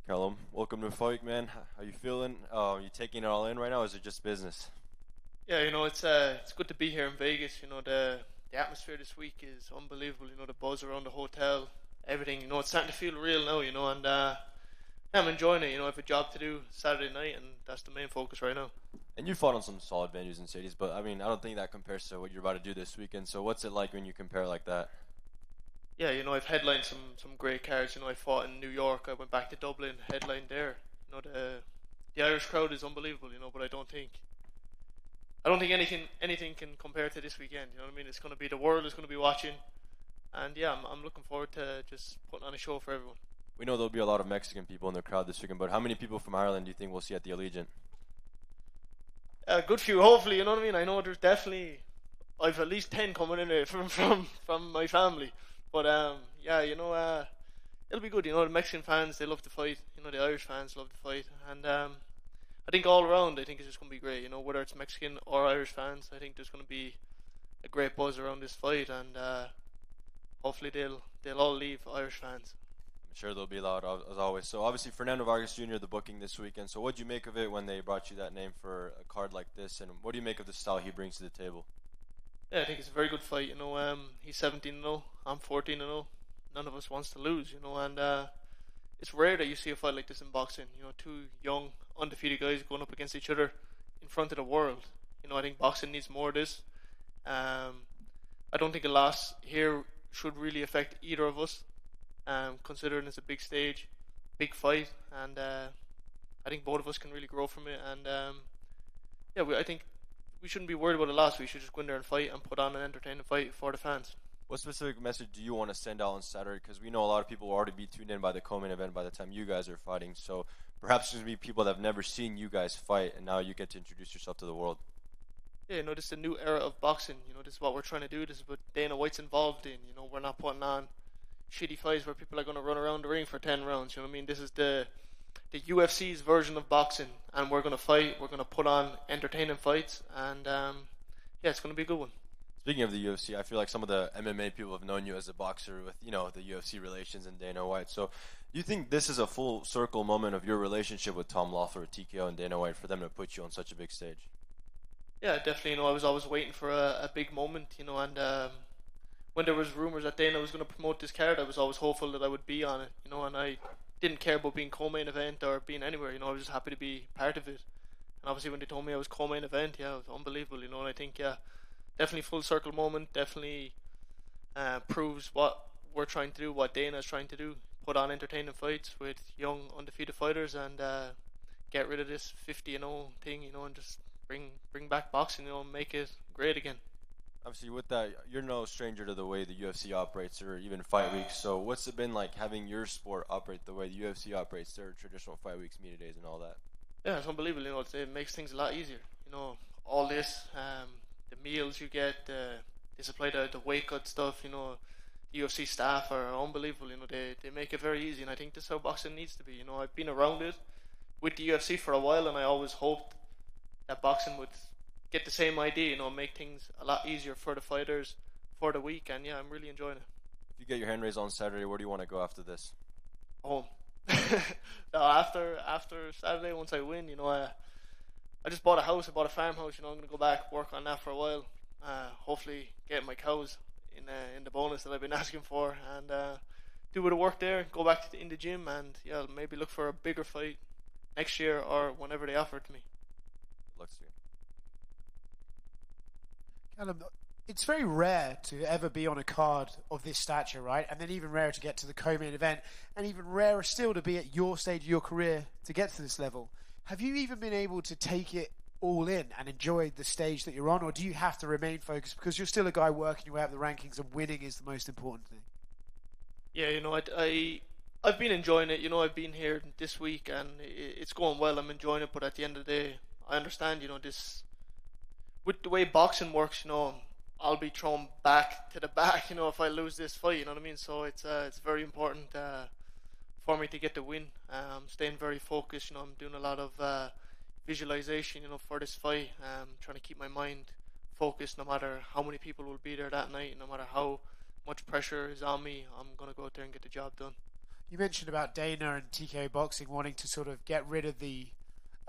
Callum, welcome to Fight, man. How you feeling? You taking it all in right now, or is it just business? Yeah, it's good to be here in Vegas. The atmosphere this week is unbelievable. The buzz around the hotel, everything. It's starting to feel real now. Yeah, I'm enjoying it. I have a job to do Saturday night, and that's the main focus right now. And you fought on some solid venues and cities, but I mean, I don't think that compares to what you're about to do this weekend. So, what's it like when you compare like that? Yeah, I've headlined some great cards. I fought in New York. I went back to Dublin, headlined there. The Irish crowd is unbelievable. But I don't think anything can compare to this weekend. You know what I mean? It's going to be the world is going to be watching, and yeah, I'm looking forward to just putting on a show for everyone. We know there'll be a lot of Mexican people in the crowd this weekend, but how many people from Ireland do you think we'll see at the Allegiant? A good few, hopefully. You know what I mean? I know there's definitely I've at least 10 coming in there from my family, but yeah, it'll be good. The Mexican fans, they love to fight. The Irish fans love to fight, and I think all around, I think it's just going to be great. Whether it's Mexican or Irish fans, I think there's going to be a great buzz around this fight, and hopefully they'll all leave Irish fans. I'm sure there'll be a lot as always. So, obviously, Fernando Vargas Jr. the booking this weekend. So, what do you make of it when they brought you that name for a card like this, and what do you make of the style he brings to the table? Yeah, I think it's a very good fight. He's 17-0, I'm 14-0. None of us wants to lose. And it's rare that you see a fight like this in boxing. Two young, undefeated guys going up against each other in front of the world. I think boxing needs more of this. I don't think a loss here should really affect either of us, considering it's a big stage, big fight, and I think both of us can really grow from it. And yeah, I think we shouldn't be worried about a loss. We should just go in there and fight and put on an entertaining fight for the fans. What specific message do you want to send out on Saturday? Because we know a lot of people will already be tuned in by the co-main event by the time you guys are fighting. So perhaps there's going to be people that have never seen you guys fight, and now you get to introduce yourself to the world. Yeah, this is a new era of boxing. This is what we're trying to do. This is what Dana White's involved in. We're not putting on shitty fights where people are going to run around the ring for 10 rounds. You know what I mean? This is the UFC's version of boxing, and we're going to fight. We're going to put on entertaining fights, and yeah, it's going to be a good one. Speaking of the UFC, I feel like some of the MMA people have known you as a boxer with, the UFC relations and Dana White. So do you think this is a full circle moment of your relationship with Tom Loeffler, TKO, and Dana White for them to put you on such a big stage? Yeah, definitely. I was always waiting for a big moment, and when there was rumors that Dana was going to promote this card, I was always hopeful that I would be on it, and I didn't care about being co-main event or being anywhere. I was just happy to be part of it. And obviously when they told me I was co-main event, yeah, it was unbelievable, and I think, yeah, definitely full circle moment, definitely proves what we're trying to do, what Dana is trying to do, put on entertaining fights with young undefeated fighters, and get rid of this 50-0 thing, and just bring back boxing, and make it great again. Obviously, with that, you're no stranger to the way the UFC operates or even fight weeks. So what's it been like having your sport operate the way the UFC operates their traditional fight weeks, media days, and all that? Yeah, it's unbelievable. It makes things a lot easier. All this, the meals you get, they supply the weight cut stuff. The UFC staff are unbelievable. They make it very easy, and I think this is how boxing needs to be. I've been around it with the UFC for a while, and I always hoped that boxing would get the same idea. Make things a lot easier for the fighters for the week, and yeah, I'm really enjoying it. If you get your hand raised on Saturday, where do you want to go after this? Home. No, after Saturday, once I win, I just bought a house. I bought a farmhouse. I'm gonna go back work on that for a while. Hopefully, get my cows in the bonus that I've been asking for, and do a bit of work there. Go back in the gym, and yeah, maybe look for a bigger fight next year or whenever they offer it to me. Good luck to you. Callum, it's very rare to ever be on a card of this stature, right? And then even rarer to get to the co-main event, and even rarer still to be at your stage of your career to get to this level. Have you even been able to take it all in and enjoy the stage that you're on, or do you have to remain focused because you're still a guy working your way up the rankings and winning is the most important thing? Yeah, I've been enjoying it. I've been here this week, and it's going well. I'm enjoying it, but at the end of the day, I understand. This with the way boxing works. I'll be thrown back to the back. If I lose this fight, you know what I mean. So it's very important for me to get the win. I'm staying very focused. I'm doing a lot of visualization. For this fight. Trying to keep my mind focused, no matter how many people will be there that night, no matter how much pressure is on me. I'm gonna go out there and get the job done. You mentioned about Dana and TKO Boxing wanting to sort of get rid of the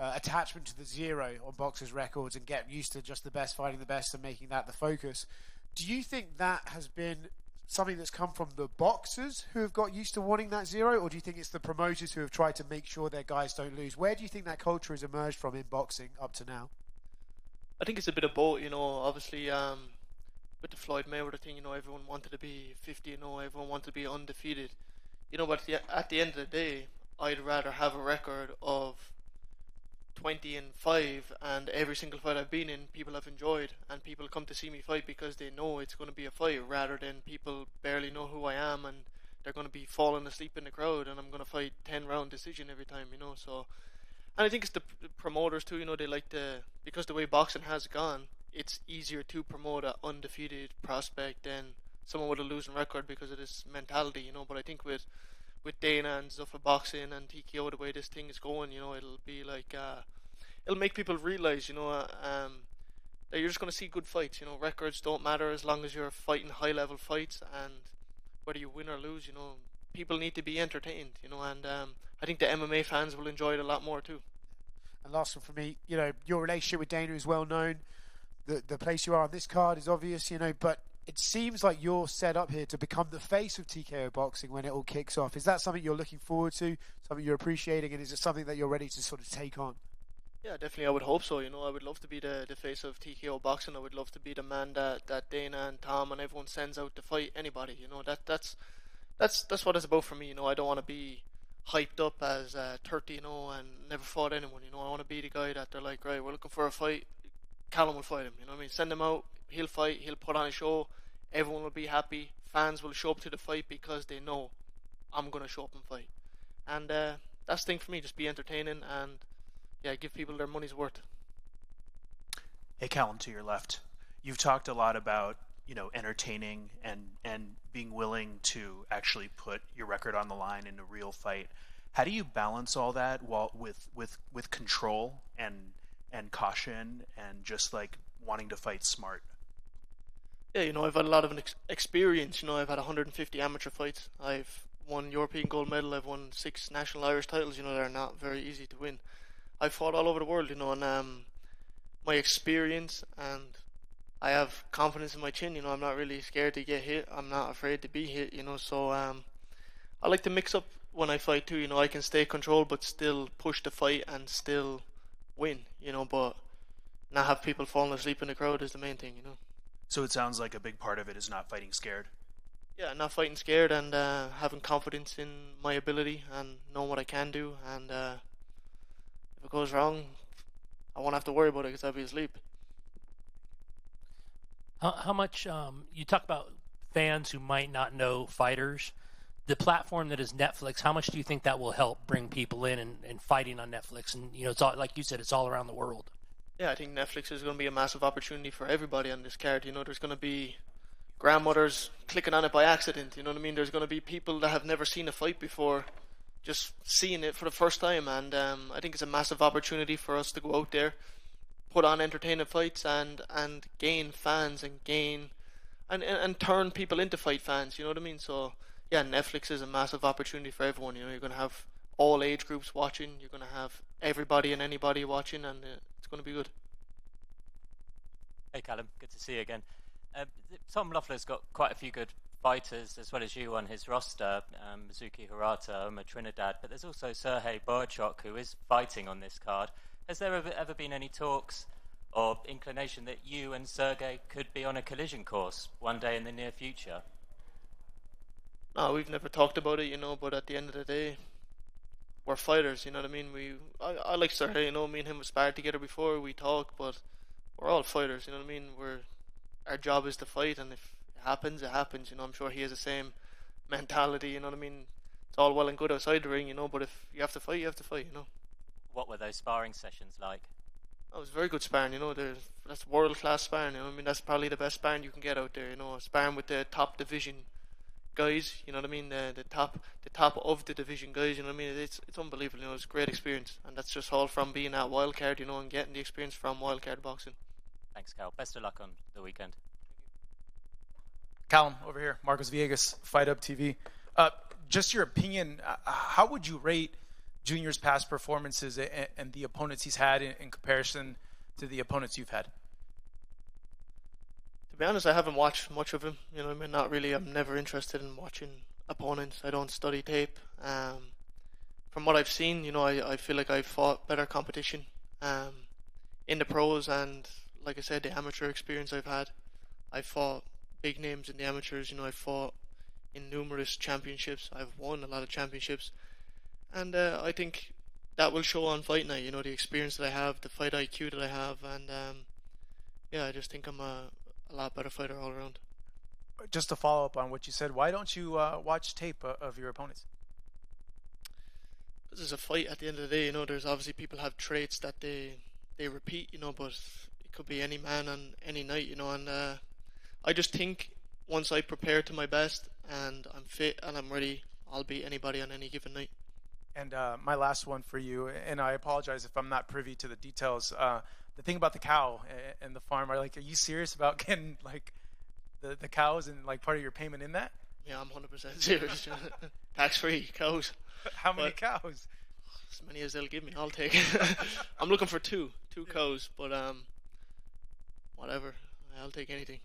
attachment to the zero on boxers' records and get used to just the best fighting the best and making that the focus. Do you think that has been something that's come from the boxers who have got used to wanting that zero, or do you think it's the promoters who have tried to make sure their guys don't lose? Where do you think that culture has emerged from in boxing up to now? I think it's a bit of both. Obviously, with the Floyd Mayweather thing, everyone wanted to be 50-0, everyone wanted to be undefeated. But at the end of the day, I'd rather have a record of 20-5, and every single fight I've been in, people have enjoyed, and people come to see me fight because they know it's going to be a fight, rather than people barely know who I am and they're going to be falling asleep in the crowd, and I'm going to fight 10-round decision every time. So, and I think it's the promoters too. They like because the way boxing has gone, it's easier to promote an undefeated prospect than someone with a losing record because of this mentality. But I think with Dana and Zuffa Boxing and TKO, the way this thing is going, it'll be like it'll make people realize, that you're just going to see good fights. Records don't matter as long as you're fighting high level fights, and whether you win or lose, people need to be entertained, and I think the MMA fans will enjoy it a lot more too. And last one for me, your relationship with Dana is well known. The place you are on this card is obvious, but it seems like you're set up here to become the face of TKO Boxing when it all kicks off. Is that something you're looking forward to, something you're appreciating, and is it something that you're ready to sort of take on? Yeah, definitely. I would hope so. I would love to be the face of TKO Boxing. I would love to be the man that Dana and Tom and everyone sends out to fight anybody. That's what it's about for me. I don't want to be hyped up as 30, and never fought anyone. I want to be the guy that they're like, right, we're looking for a fight. Callum will fight him. Send him out. He'll fight. He'll put on a show. Everyone will be happy. Fans will show up to the fight because they know I'm gonna show up and fight. And that's the thing for me. Just be entertaining and give people their money's worth. Hey, Callum, to your left. You've talked a lot about entertaining and being willing to actually put your record on the line in a real fight. How do you balance all that with control and caution and just like wanting to fight smart? Yeah, I've had a lot of experience. I've had 150 amateur fights. I've won European gold medal. I've won 6 national Irish titles. They're not very easy to win. I've fought all over the world, and my experience, and I have confidence in my chin. I'm not really scared to get hit. I'm not afraid to be hit. So I like to mix up when I fight too. I can stay controlled but still push the fight and still win. But not have people falling asleep in the crowd is the main thing. So it sounds like a big part of it is not fighting scared. Yeah, not fighting scared and having confidence in my ability and knowing what I can do. And if it goes wrong, I won't have to worry about it because I'll be asleep. How much, you talk about fans who might not know fighters. The platform that is Netflix, how much do you think that will help bring people in and fighting on Netflix? And, it's all, like you said, it's all around the world. Yeah, I think Netflix is going to be a massive opportunity for everybody on this card. There's going to be grandmothers clicking on it by accident. You know what I mean? There's going to be people that have never seen a fight before just seeing it for the first time. And I think it's a massive opportunity for us to go out there, put on entertaining fights and gain fans and gain and turn people into fight fans. You know what I mean? So, yeah, Netflix is a massive opportunity for everyone. You're going to have all age groups watching. You're going to have everybody and anybody watching, and it's going to be good. Hey, Callum, good to see you again. Tom Loeffler's got quite a few good fighters as well as you on his roster. Mizuki Hirata, Oma Trinidad, but there's also Sergey Boychuk, who is fighting on this card. Has there ever been any talks or inclination that you and Sergey could be on a collision course one day in the near future? No, we've never talked about it, but at the end of the day, we're fighters, you know what I mean? I like Sergey, me and him have sparred together before, we talk, but we're all fighters, you know what I mean? Our job is to fight, and if it happens, it happens, I'm sure he has the same mentality, you know what I mean? It's all well and good outside the ring, but if you have to fight, you have to fight, What were those sparring sessions like? It was very good sparring, that's world-class sparring, I mean? That's probably the best sparring you can get out there, sparring with the top division guys, you know what I mean, the top of the division guys, you know what I mean, it's unbelievable, it's a great experience, and that's just all from being at Wildcard, and getting the experience from Wildcard Boxing. Thanks, Cal. Best of luck on the weekend. Callum, over here, Marcos Villegas, Fight Up TV. just your opinion, how would you rate Junior's past performances and the opponents he's had in comparison to the opponents you've had? To be honest, I haven't watched much of him. You know, I mean, not really. I'm never interested in watching opponents. I don't study tape. From what I've seen, you know, I feel like I've fought better competition in the pros, and like I said, the amateur experience I've had. I fought big names in the amateurs. You know, I fought in numerous championships. I've won a lot of championships, and I think that will show on fight night. You know, the experience that I have, the fight IQ that I have, and yeah, I just think I'm a lot better fighter all around. Just to follow up on what you said, why don't you watch tape of your opponents? This is a fight at the end of the day. You know, there's obviously people have traits that they repeat. You know, but it could be any man on any night. You know, and I just think once I prepare to my best and I'm fit and I'm ready, I'll beat anybody on any given night. And my last one for you, and I apologize if I'm not privy to the details. The thing about the cow and the farm, are you serious about getting like the cows and like part of your payment in that? Yeah, I'm 100% serious. Tax-free cows. How many cows? As many as they'll give me, I'll take. I'm looking for two cows, but whatever, I'll take anything.